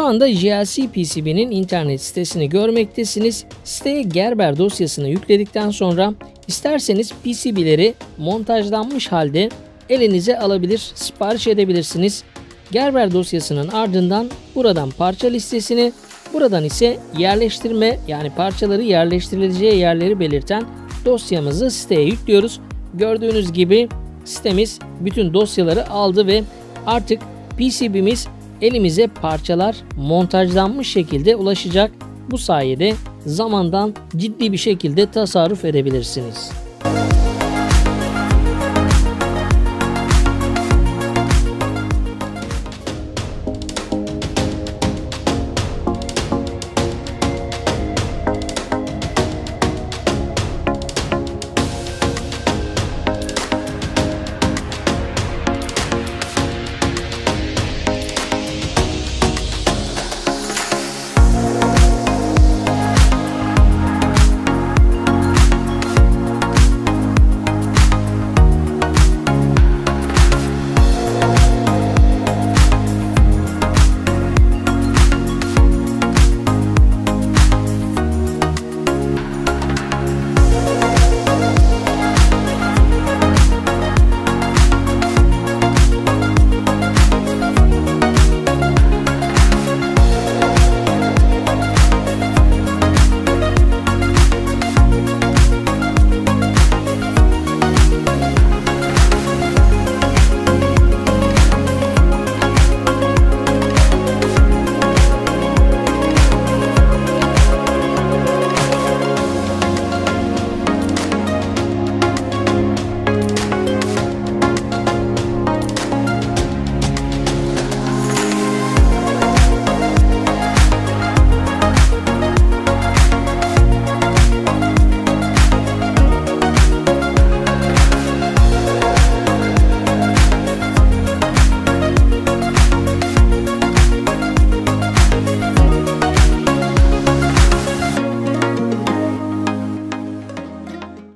Şu anda JLC PCB'nin internet sitesini görmektesiniz. Siteye Gerber dosyasını yükledikten sonra isterseniz PCB'leri montajlanmış halde elinize alabilir, sipariş edebilirsiniz. Gerber dosyasının ardından buradan parça listesini, buradan ise yerleştirme, yani parçaları yerleştirileceği yerleri belirten dosyamızı siteye yüklüyoruz. Gördüğünüz gibi sitemiz bütün dosyaları aldı ve artık PCB'miz elimize parçalar montajlanmış şekilde ulaşacak. Bu sayede zamandan ciddi bir şekilde tasarruf edebilirsiniz.